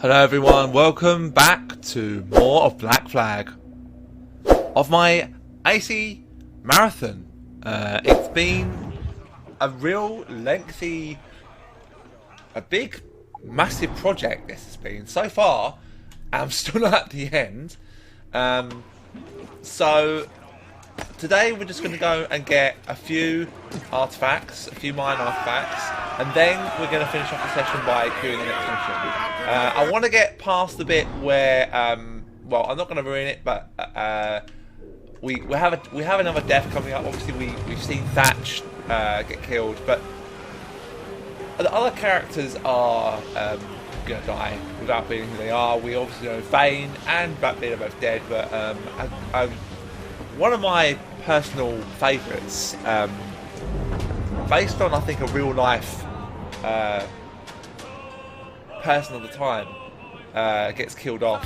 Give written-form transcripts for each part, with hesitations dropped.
Hello everyone, welcome back to more of Black Flag. Of my AC marathon. It's been a real lengthy, a big, massive project this has been. So far, I'm still not at the end. So, today we're just going to go and get a few artifacts, a few mine artifacts, and then we're going to finish off the session by doing the next mission. I want to get past the bit where, well, I'm not going to ruin it, but we have another death coming up. Obviously, we've seen Thatch get killed, but the other characters are going to die without being who they are. We obviously know Vane and Blackbeard are both dead, but one of my personal favourites, based on I think a real life person of the time, gets killed off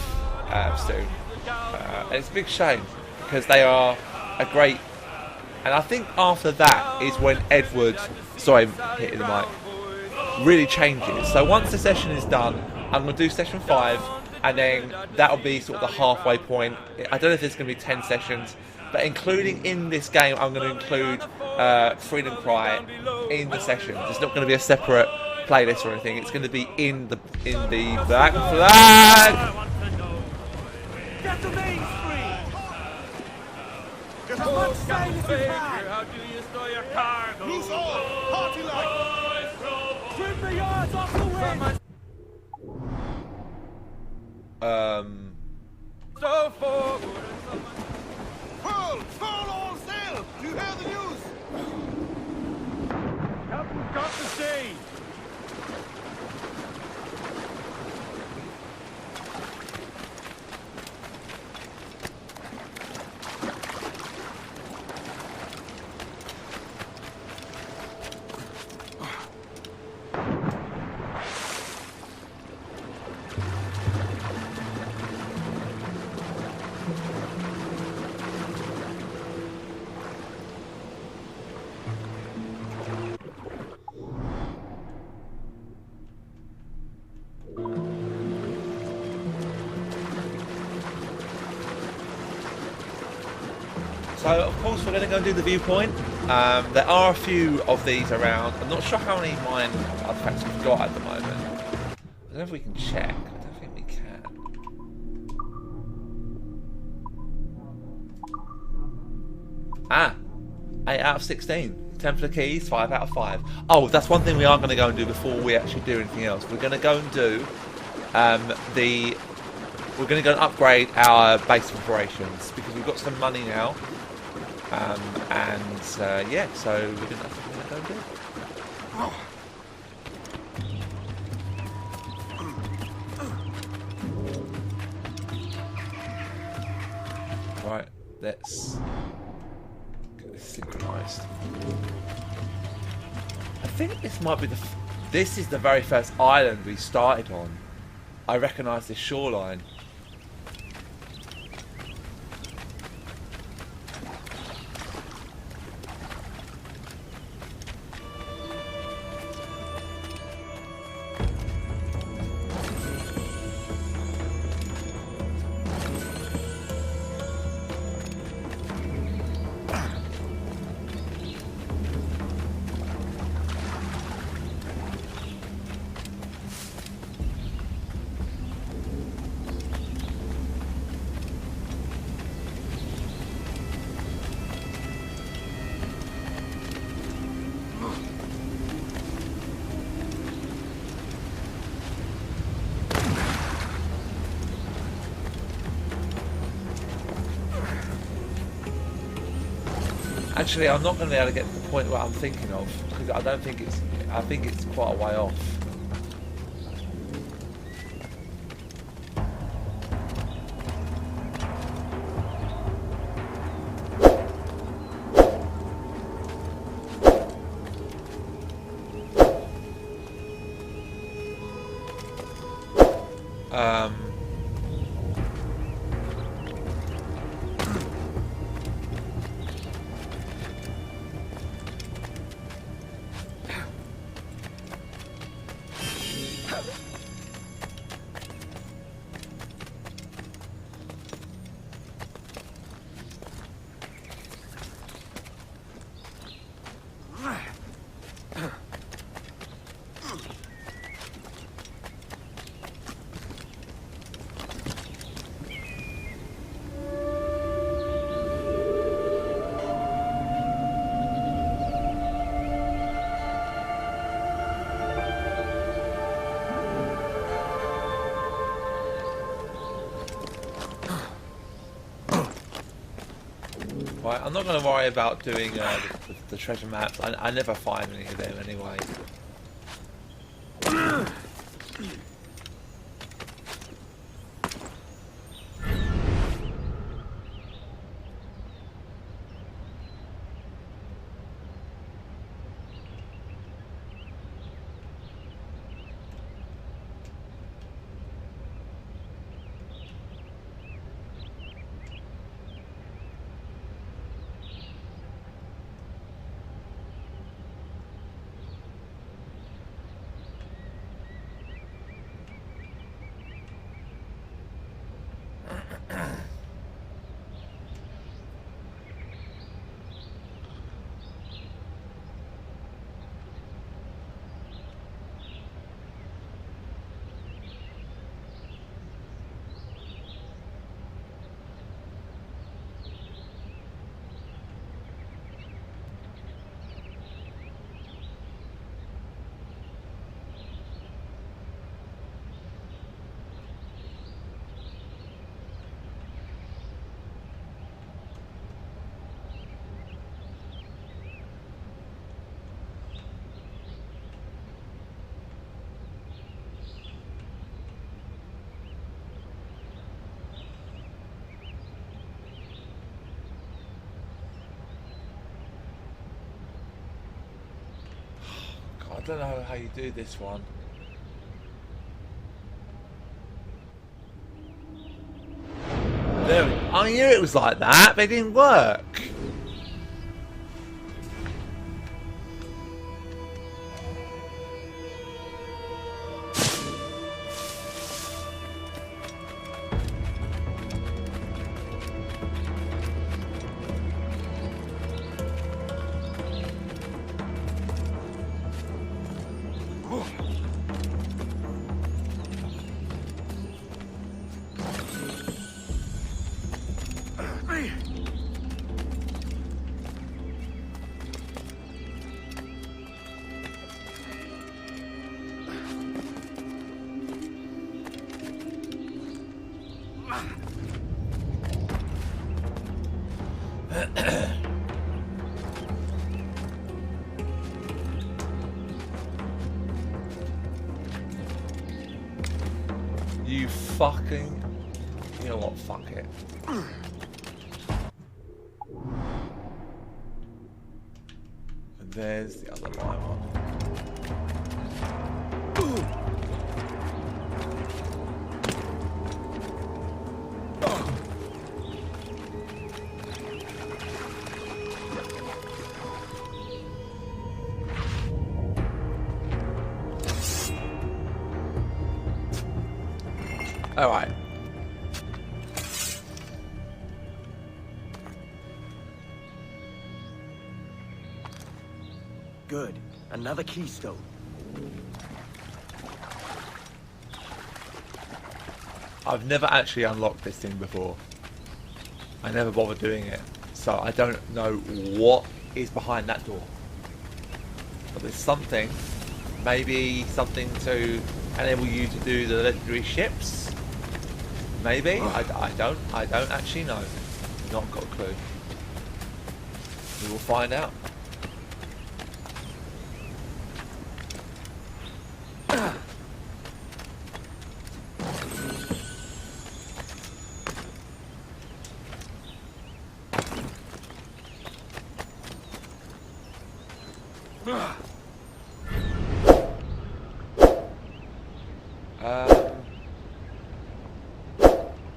soon, and it's a big shame because they are a great. And I think after that is when Edward, sorry, hitting the mic, really changes. So once the session is done, I'm going to do session 5, and then that'll be sort of the halfway point. I don't know if there's going to be 10 sessions. But including in this game, I'm going to include Freedom Cry in the sessions. It's not going to be a separate playlist or anything. It's going to be in the Black Flag. Get the main street! As much sail as you can! How do you store your cargo? Loose all! Party like! Trim the yards off the wind! So forward! Full all sail! Do you hear the news? Captain's got to sea! So of course we're going to go and do the viewpoint. There are a few of these around. I'm not sure how many mine artifacts we've got at the moment. I don't know if we can check. I don't think we can. Ah, 8 out of 16. Templar keys, 5 out of 5. Oh, that's one thing we are going to go and do before we actually do anything else. We're going to go and do we're going to go and upgrade our base of operations because we've got some money now. Yeah, so we're going to go and do it. Right, let's get this synchronized. I think this might be this is the very first island we started on. I recognise this shoreline. Actually, I'm not going to be able to get to the point where I'm thinking of because I don't think it's. I think it's quite a way off. Right, I'm not going to worry about doing the treasure maps. I never find any of them anyway. I don't know how you do this one. There, I knew it was like that, but it didn't work. You fucking... You know what, fuck it. And there's the other line one. All right. Good. Another keystone. I've never actually unlocked this thing before. I never bothered doing it. So I don't know what is behind that door. But there's something. Maybe something to enable you to do the legendary ships. Maybe. I don't actually know. Not got a clue. We will find out.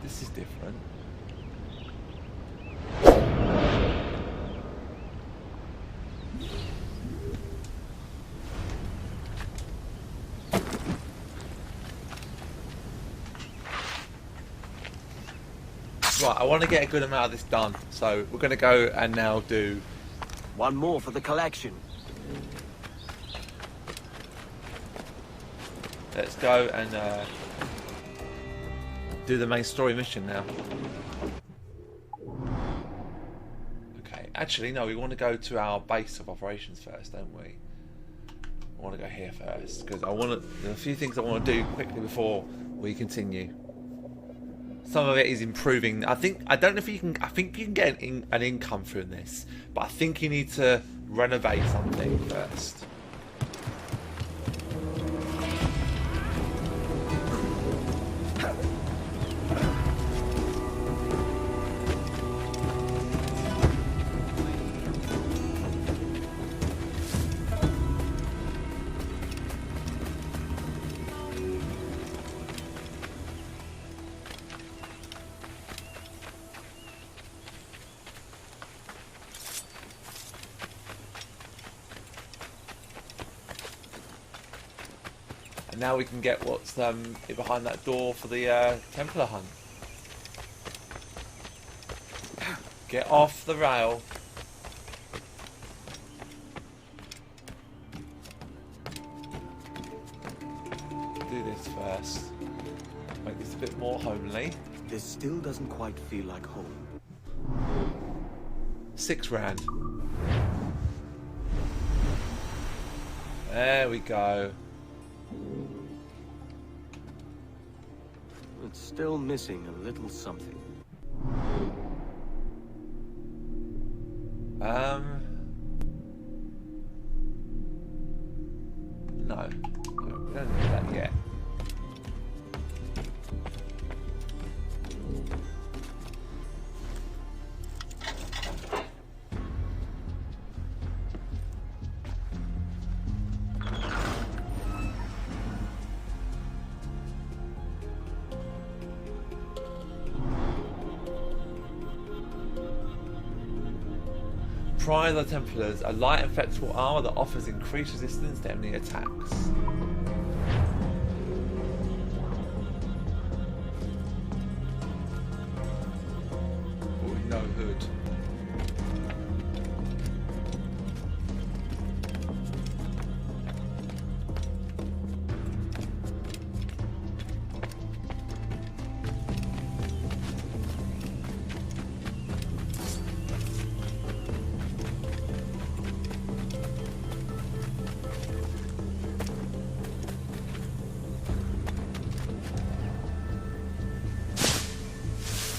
This is different. Right, I want to get a good amount of this done, so we're going to go and now do... One more for the collection. Let's go and do the main story mission now. Okay, actually no, we want to go to our base of operations first, don't we? I want to go here first because I want to. There are a few things I want to do quickly before we continue. some of it is improving. I don't know if you can. I think you can get an income from this, but I think you need to renovate something first. Now we can get what's behind that door for the Templar hunt. Get off the rail. Do this first. Make this a bit more homely. This still doesn't quite feel like home. £6 There we go. It's still missing a little something. No. We don't need that yet. Pry the Templars, a light and flexible armor that offers increased resistance to enemy attacks. Oh, no hood.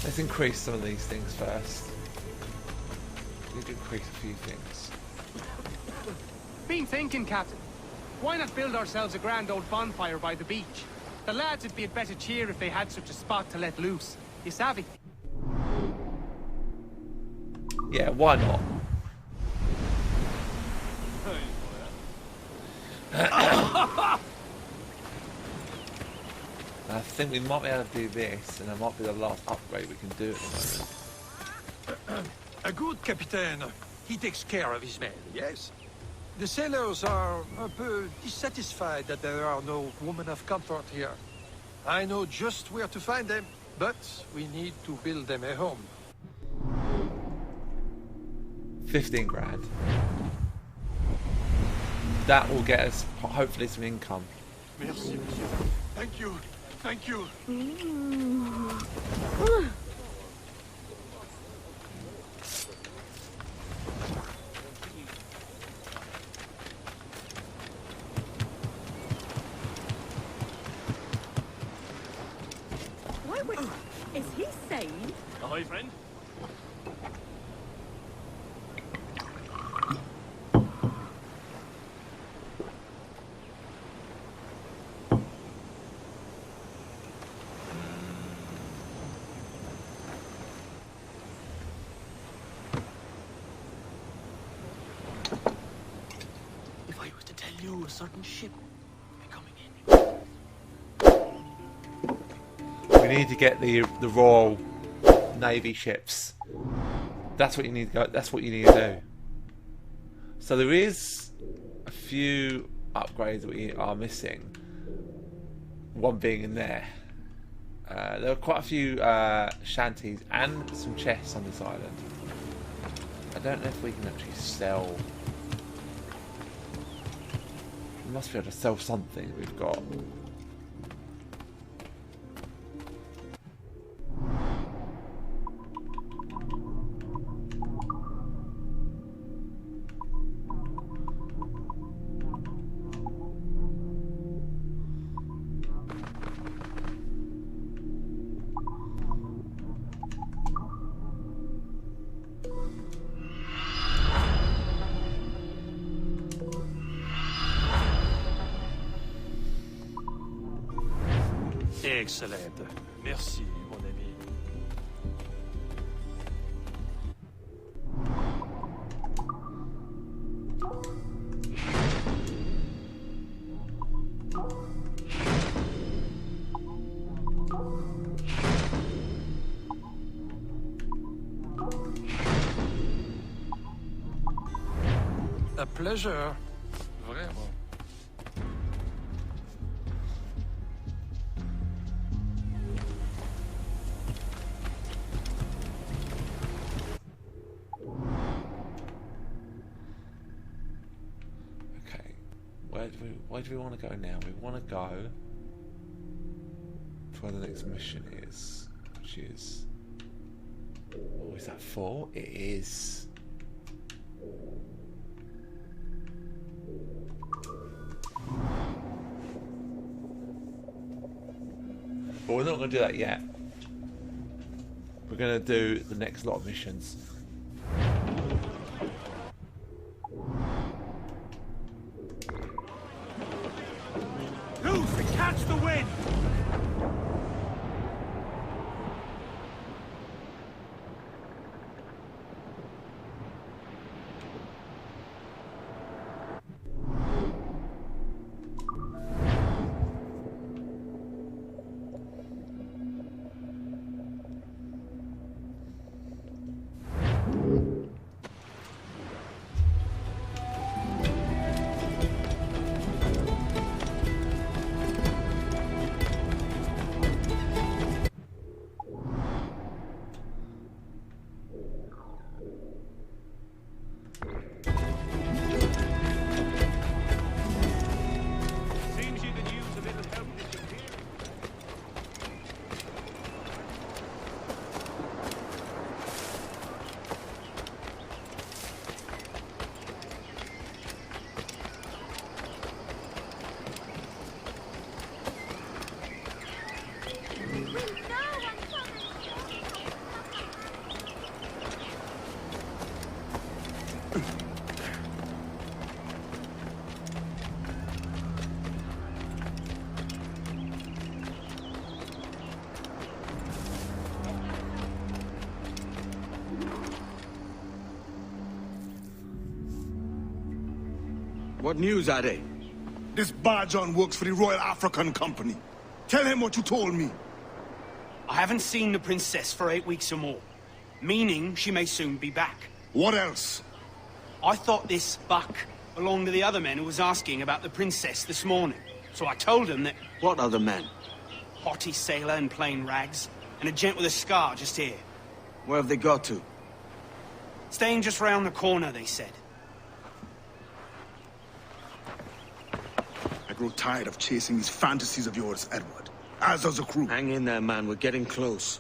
Let's increase some of these things first. We need to increase a few things. Been thinking, Captain. Why not build ourselves a grand old bonfire by the beach? The lads would be at better cheer if they had such a spot to let loose. You savvy? Yeah, why not? I think we might be able to do this, and it might be the last upgrade we can do at the moment. A good captain. He takes care of his men, yes? The sailors are a peu dissatisfied that there are no women of comfort here. I know just where to find them, but we need to build them a home. 15 grand. That will get us hopefully some income. Merci, monsieur. Thank you. Thank you. Wait, is he sane? Ahoy, friend. If I was to tell you a certain ship would be coming in. We need to get the Royal Navy ships. That's what you need to go. That's what you need to do. So there is a few upgrades that we are missing. One being in there. There are quite a few shanties and some chests on this island. I don't know if we can actually sell. We must be able to sell something we've got. Excellent. Merci, mon ami. A pleasure. Vraiment. Okay. Where do we want to go now? We want to go to where the next mission is, which is... Oh, is that 4? It is. But we're not going to do that yet. We're going to do the next lot of missions. Loose and catch the wind! Seems you could use a little help disappearing. What news are they? This Barjon works for the Royal African Company. Tell him what you told me. I haven't seen the princess for 8 weeks or more, meaning she may soon be back. What else? I thought this Buck belonged to the other men who was asking about the princess this morning. So I told him that What other men? haughty sailor in plain rags, and a gent with a scar just here. Where have they got to? Staying just round the corner, they said. I grow tired of chasing these fantasies of yours, Edward. As does the crew. Hang in there, man. We're getting close.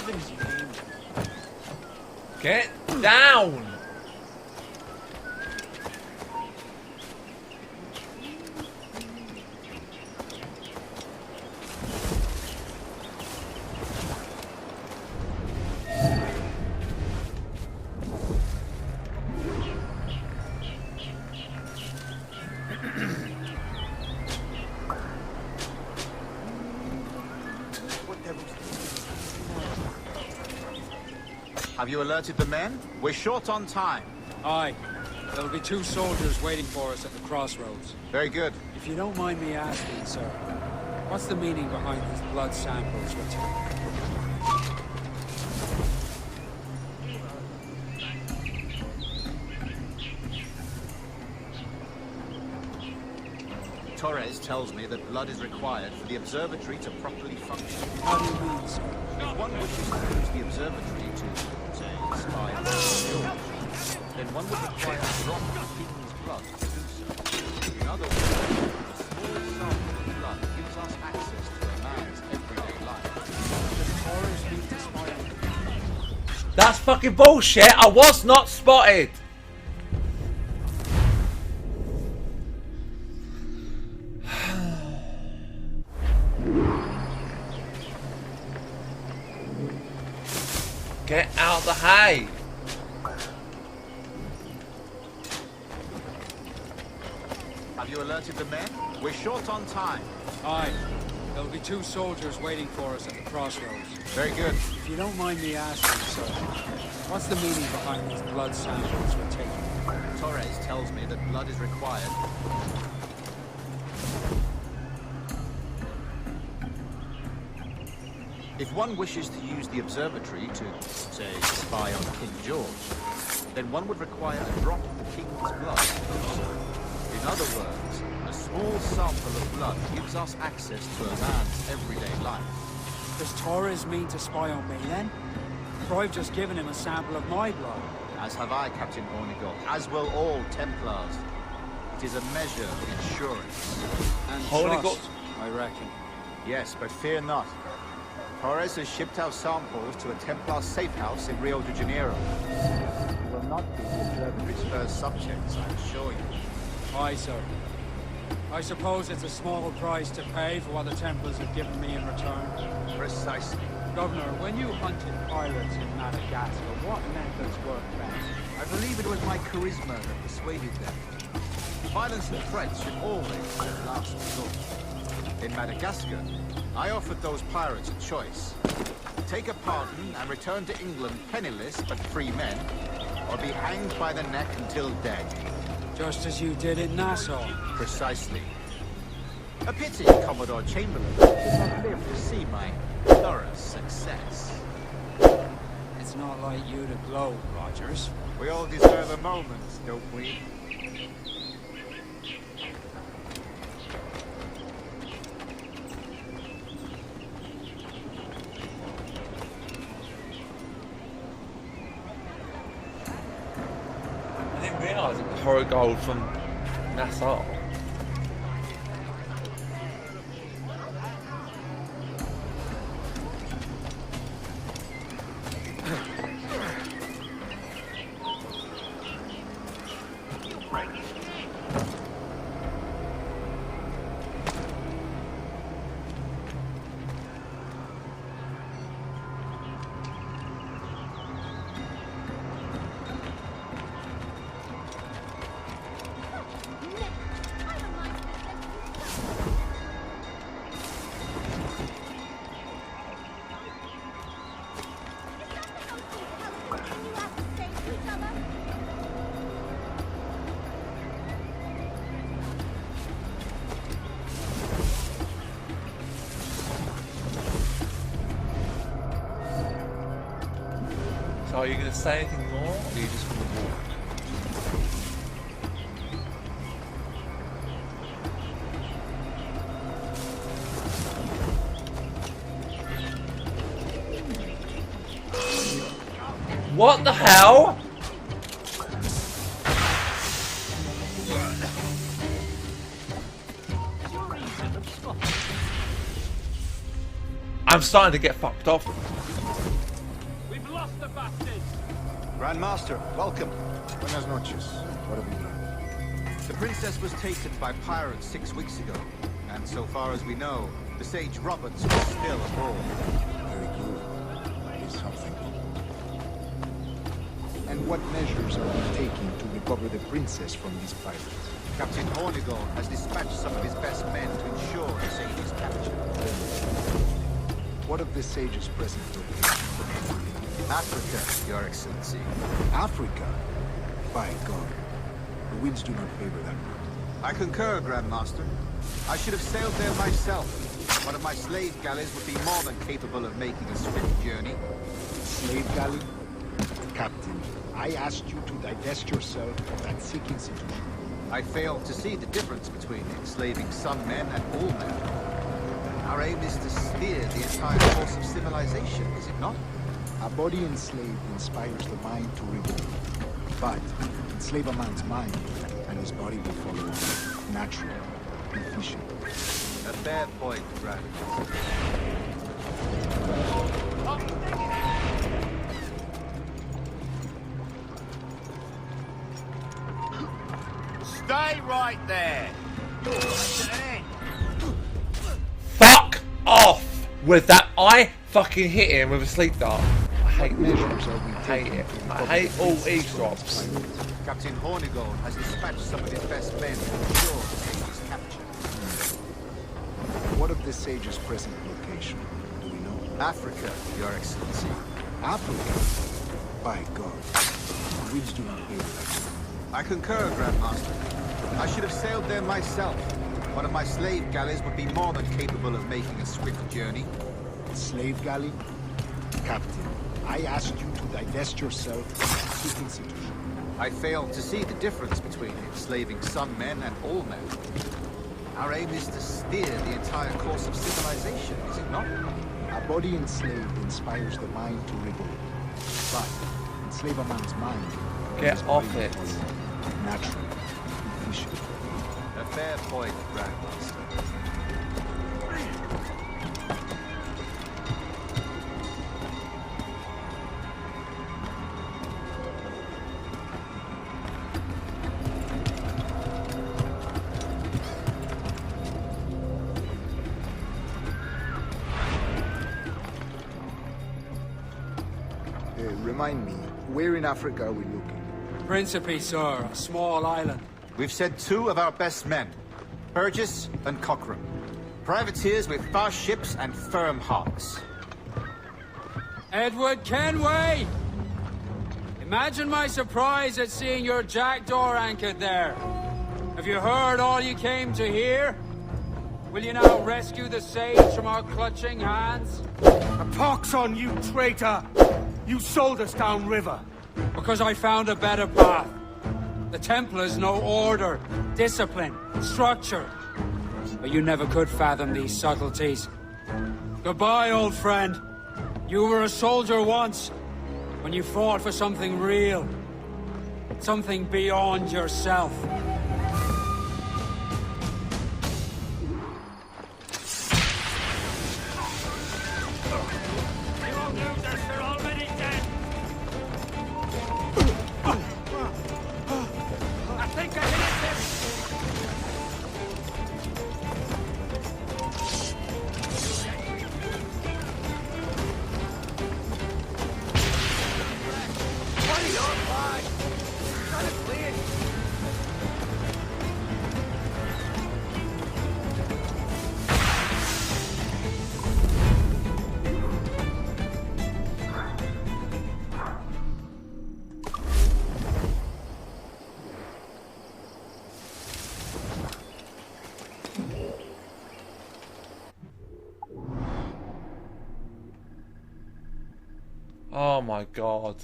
heavens, you mean? Get down! Have you alerted the men? We're short on time. Aye. There'll be 2 soldiers waiting for us at the crossroads. Very good. If you don't mind me asking, sir, what's the meaning behind these blood samples we're taking? Torres tells me that blood is required for the observatory to properly function. How do you mean, sir? If one wishes to use the observatory to, say, spy on King George, then one would require a drop of the king's blood to do so. In other words, a small sample of blood gives us access to a man's everyday life. Does Torres need to spy on the That's fucking bullshit. I was not spotted. Get out of the hay. Have you alerted the men? We're short on time. Aye. There'll be 2 soldiers waiting for us at the crossroads. Very good. If you don't mind me asking, sir, what's the meaning behind these blood samples we're taking? Torres tells me that blood is required. If one wishes to use the observatory to, say, spy on King George, then one would require a drop of the king's blood. In other words, a small sample of blood gives us access to a man's everyday life. Does Torres mean to spy on me, then? For I've just given him a sample of my blood. As have I, Captain Hornigold, as will all Templars. It is a measure of insurance. And Hornigold. trust, I reckon. Yes, but fear not. Torres has shipped our samples to a Templar safe house in Rio de Janeiro. We will not be the observatory's first subjects, I assure you. Aye, sir. I suppose it's a small price to pay for what the Templars have given me in return. Precisely. Governor, when you hunted pirates in Madagascar, what methods worked best? I believe it was my charisma that persuaded them. Violence and threats should always be the last resort. In Madagascar, I offered those pirates a choice. Take a pardon and return to England penniless but free men, or be hanged by the neck until dead. Just as you did in Nassau. Precisely. A pity Commodore Chamberlain did not live to see my thorough success. It's not like you to gloat, Rogers. We all deserve a moment, don't we? I didn't realise it was Horrigold from Nassau. So are you going to say anything more, or are you just going to walk? What the hell? I'm starting to get fucked off. Grandmaster, welcome. Buenas noches. What have you done? The princess was taken by pirates 6 weeks ago, and so far as we know, the Sage Roberts is still aboard. Very good. That is something. And what measures are you taking to recover the princess from these pirates? Captain Hornigold has dispatched some of his best men to ensure the Sage's capture. What of the Sage's present location? Africa, Your Excellency. Africa? By God. The winds do not favor that route. I concur, Grandmaster. I should have sailed there myself. One of my slave galleys would be more than capable of making a swift journey. Slave galley? Captain, I asked you to divest yourself of that sick institution. I failed to see the difference between enslaving some men and all men. Our aim is to steer the entire course of civilization, is it not? A body enslaved inspires the mind to revolt. But enslave a man's mind, and his body will follow natural, efficient. A fair point, Grandmaster. Stay right there. Fuck off with that. I fucking hit him with a sleep dart. I hate measures. I hate it. I hate all eavesdrops. Captain Hornigold has dispatched some of his best men to ensure the Sage's capture. What of the Sage's present location? Do we know? Africa, Your Excellency. Africa? By God. The winds do not favor that. I concur, Grandmaster. I should have sailed there myself. One of my slave galleys would be more than capable of making a swift journey. Slave galley? Captain, I asked you to divest yourself of that sick institution. I failed to see the difference between enslaving some men and all men. Our aim is to steer the entire course of civilization, is it not? A body enslaved inspires the mind to revolt. But enslave a man's mind. Get off it. Natural. Efficient. A fair point, Grandmaster. Remind me, where in Africa are we looking? Principe, sir. A small island. We've sent 2 of our best men, Burgess and Cochrane. Privateers with fast ships and firm hearts. Edward Kenway! Imagine my surprise at seeing your jackdaw anchored there. Have you heard all you came to hear? Will you now rescue the Sage from our clutching hands? A pox on you, traitor! You sold us downriver. Because I found a better path. The Templars know order, discipline, structure. But you never could fathom these subtleties. Goodbye, old friend. You were a soldier once, when you fought for something real. Something beyond yourself. Oh my God.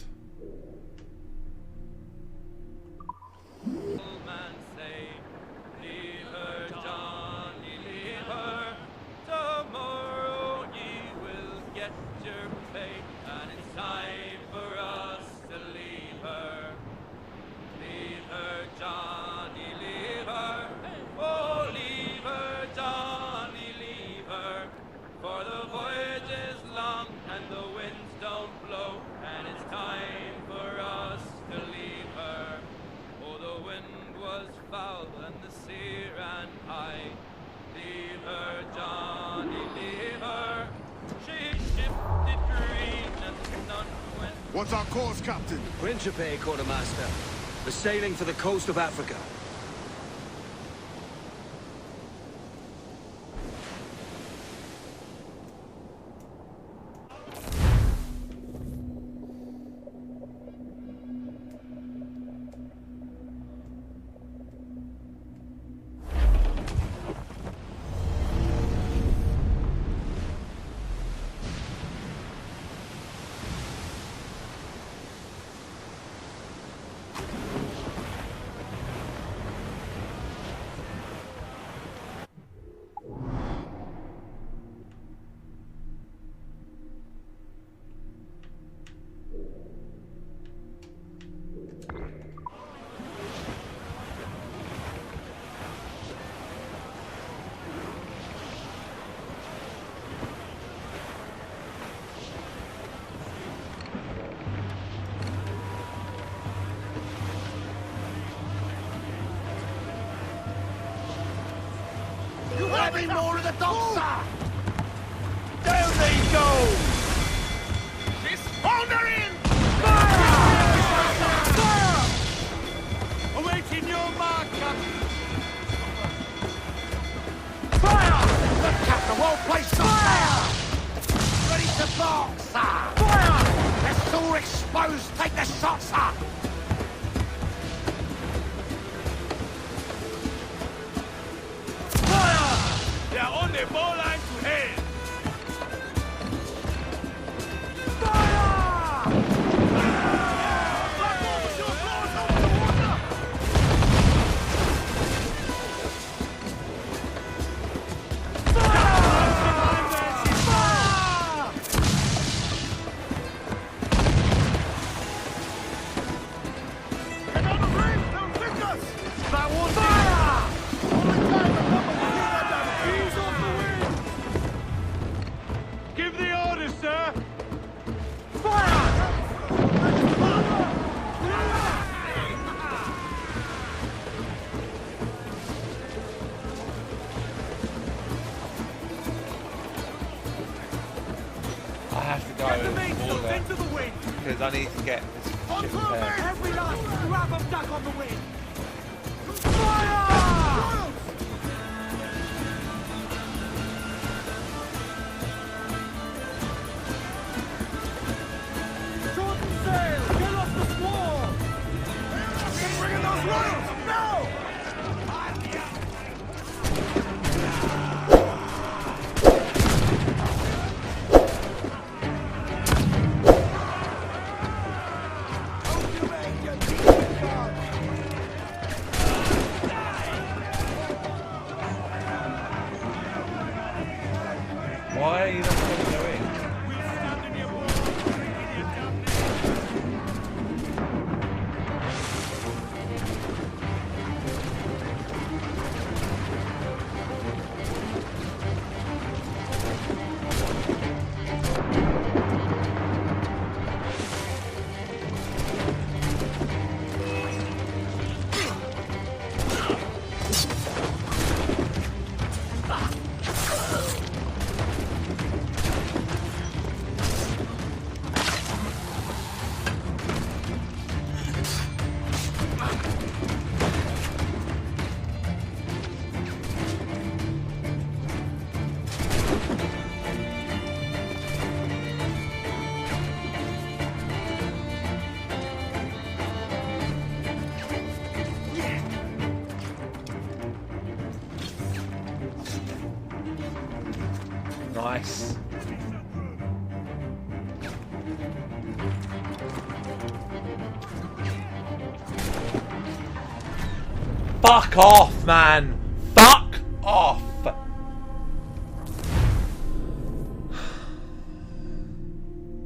For the voyage is long and the winds don't blow, and it's time What's our course, Captain? Principe, Quartermaster. We're sailing for the coast of Africa. Any more of the dogs, sir? Down they go! She's foundering! Fire! Fire! Awaiting your mark, Captain. Fire! The captain won't place fire! Ready to bark, sir! Fire! They're all exposed. Take the shot, sir! They're on the ball line to head. Fire! Back off, your claws over the water! Fire! Fire! Get on the reef! They'll pick us! That was fire! Give the orders, sir! Fire! I have to go into the wind because I need to get this ship repaired. Every last grab of duck on the wind! Fire! Shorten sail! Get off the squall! Bring in those royals! No! Why are you not going to go in? Nice. Fuck off, man! Fuck off!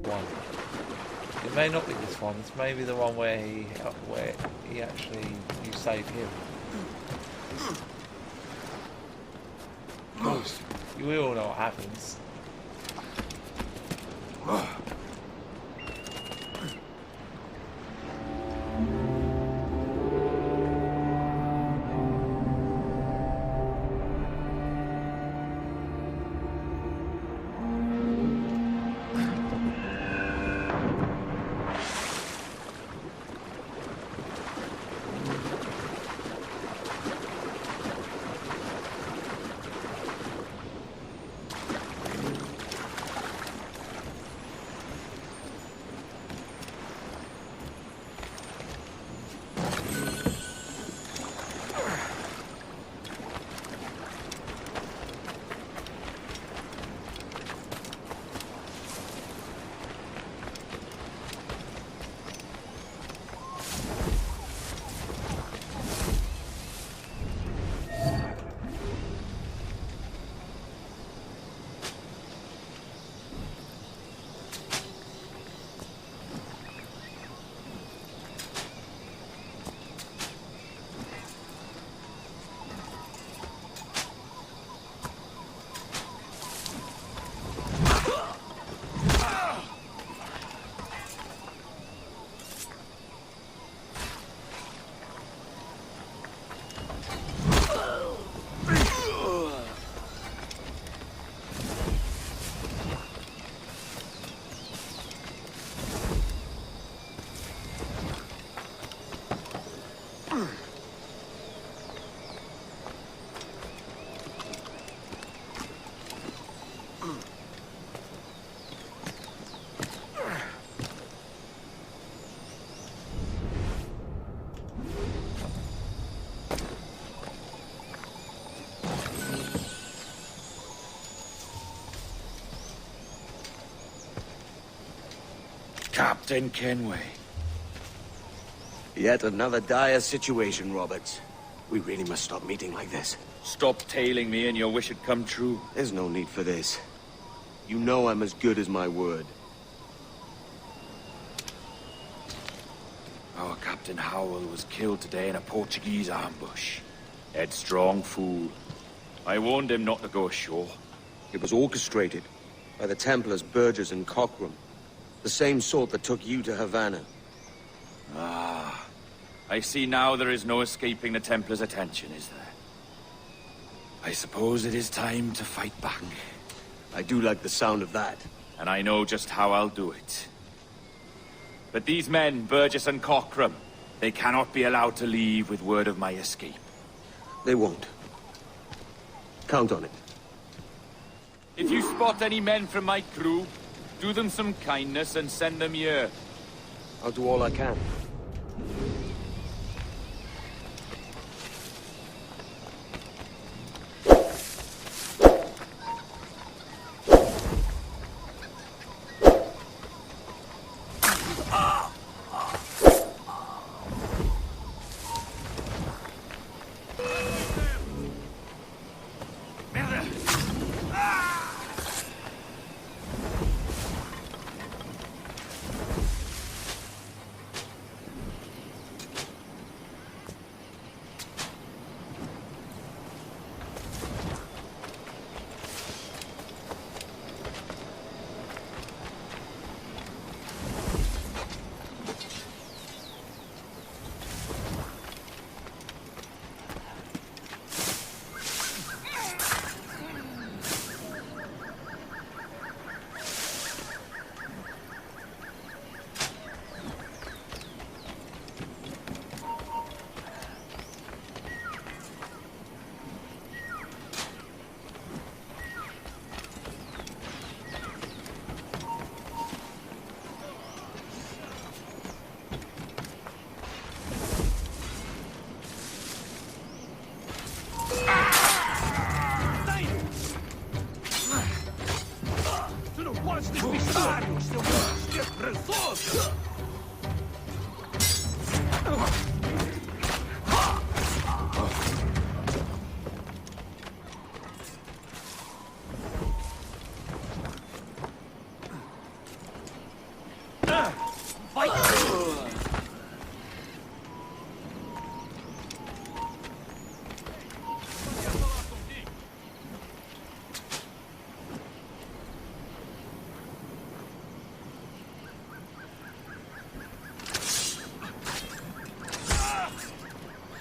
One. It may not be this one. It's maybe the one where he actually you save him. Of course, you all know what happens. Captain Kenway. Yet another dire situation, Roberts. We really must stop meeting like this. Stop tailing me and your wish had come true. There's no need for this. You know I'm as good as my word. Our Captain Howell was killed today in a Portuguese ambush. Headstrong fool. I warned him not to go ashore. It was orchestrated by the Templars Burgess and Cockrum. The same sort that took you to Havana. Ah. I see now there is no escaping the Templars' attention, is there? I suppose it is time to fight back. I do like the sound of that. And I know just how I'll do it. But these men, Burgess and Cockrum, they cannot be allowed to leave with word of my escape. They won't. Count on it. If you spot any men from my crew, do them some kindness and send them here. I'll do all I can.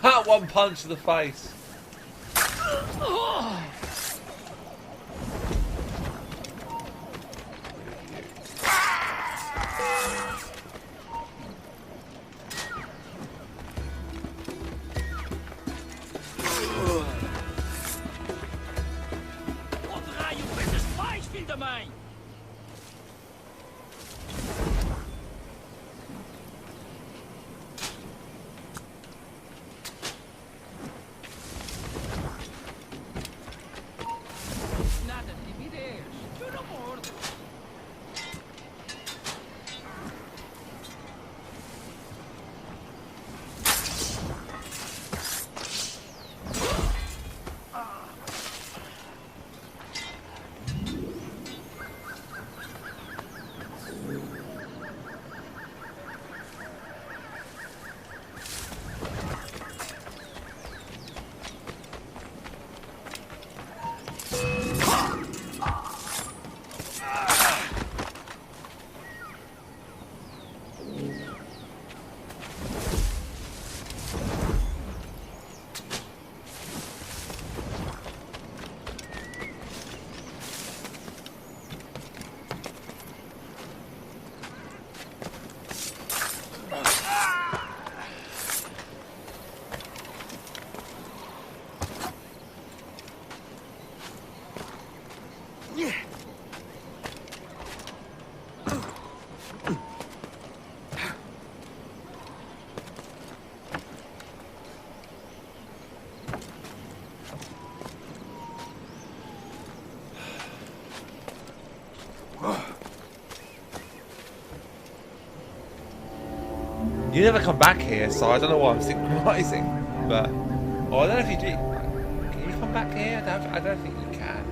That one punch to the face. You never come back here, so I don't know why I'm synchronizing. But oh, I don't know if you do. Can you come back here? I don't think you can.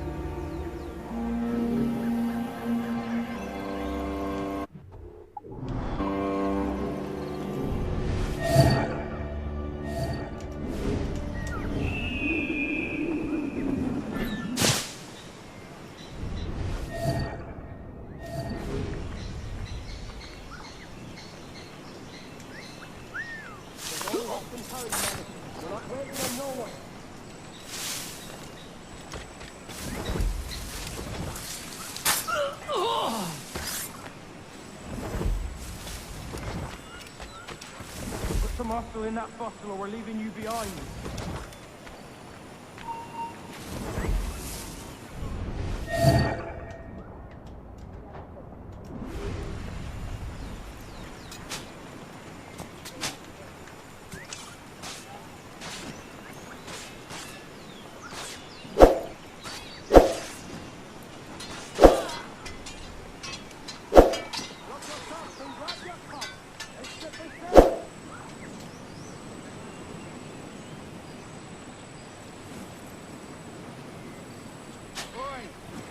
Put some muscle in that fossil or we're leaving you behind.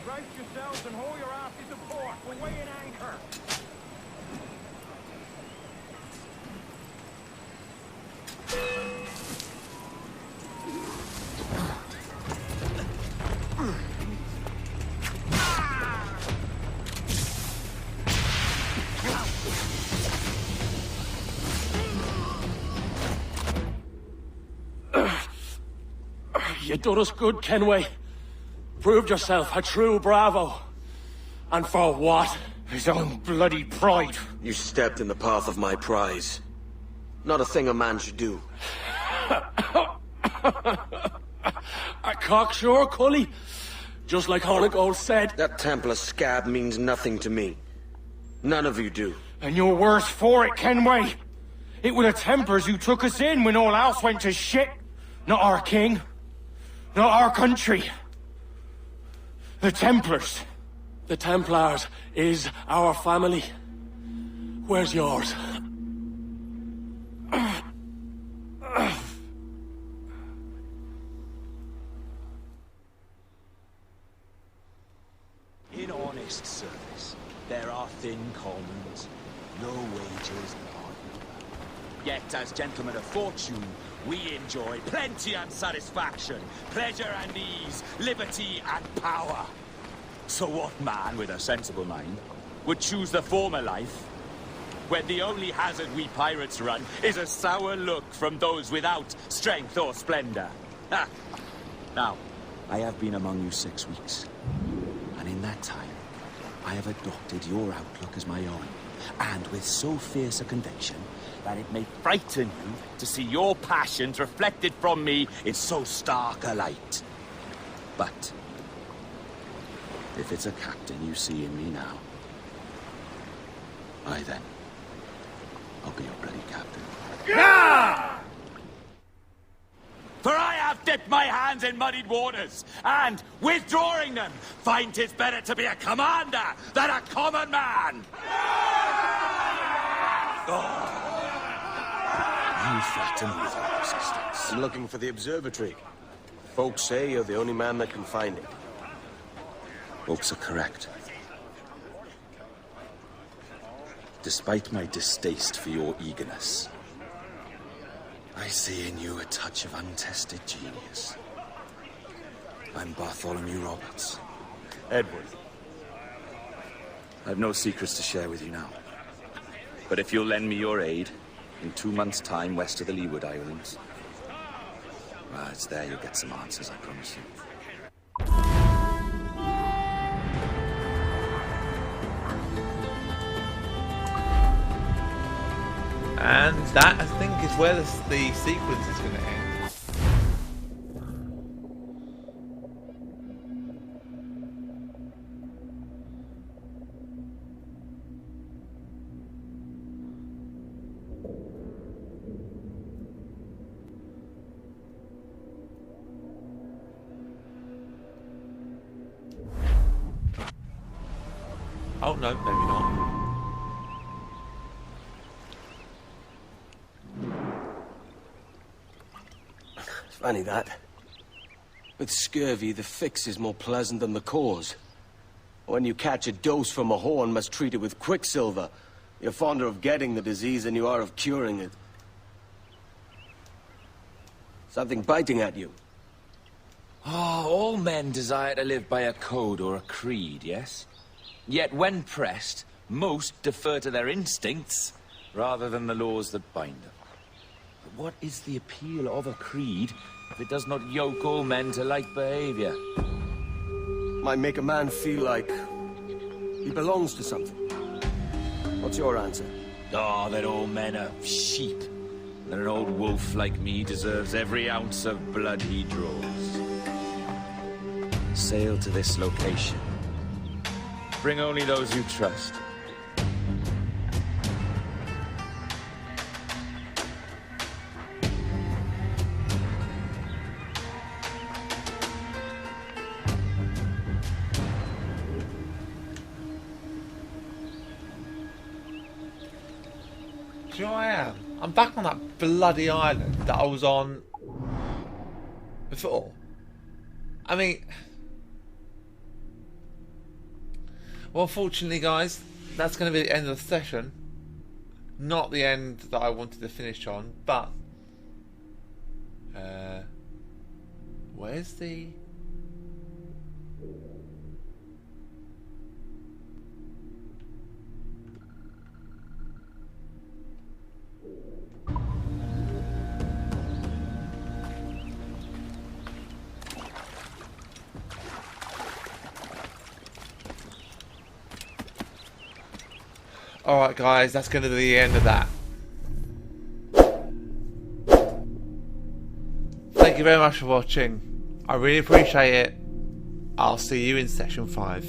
Brace yourselves and haul your asses to port. We're weighing anchor. You done us good, Kenway. Proved yourself a true bravo. And for what? His own bloody pride. You stepped in the path of my prize. Not a thing a man should do. A cocksure, Cully. Just like Hornigold said. That Templar scab means nothing to me. None of you do. And you're worse for it, Kenway. It were the Templars who took us in when all else went to shit. Not our king. Not our country. The Templars. The Templars is our family. Where's yours? In honest service, there are thin commons, no wages, none. Yet, as gentlemen of fortune, we enjoy plenty and satisfaction, pleasure and ease, liberty and power. So what man with a sensible mind would choose the former life, when the only hazard we pirates run is a sour look from those without strength or splendor? Ha! Now, I have been among you 6 weeks, and in that time, I have adopted your outlook as my own, and with so fierce a conviction that it may frighten you to see your passions reflected from me in so stark a light. But if it's a captain you see in me now, I then, I'll be your bloody captain. Yeah! For I have dipped my hands in muddied waters, and, withdrawing them, find 'tis better to be a commander than a common man! Oh. You flatter me with your persistence. I'm looking for the observatory. Folks say you're the only man that can find it. Folks are correct. Despite my distaste for your eagerness, I see in you a touch of untested genius. I'm Bartholomew Roberts. Edward. I've no secrets to share with you now. But if you'll lend me your aid, in 2 months' time west of the Leeward Islands, well, it's there you'll get some answers, I promise you. And that, I think, is where the sequence is going to end. Oh, no, maybe not. Funny that. With scurvy, the fix is more pleasant than the cause. When you catch a dose from a horn, must treat it with quicksilver. You're fonder of getting the disease than you are of curing it. Something biting at you. Ah, all men desire to live by a code or a creed, yes? Yet when pressed, most defer to their instincts rather than the laws that bind them. But what is the appeal of a creed if it does not yoke all men to like behavior? Might make a man feel like he belongs to something. What's your answer? Oh, that all men are sheep. That an old wolf like me deserves every ounce of blood he draws. Sail to this location. Bring only those you trust. Do you know where I am? I'm back on that bloody island that I was on before. I mean, well, fortunately, guys, that's going to be the end of the session. Not the end that I wanted to finish on, but where's the... Alright guys, that's going to be the end of that. Thank you very much for watching. I really appreciate it. I'll see you in session 5.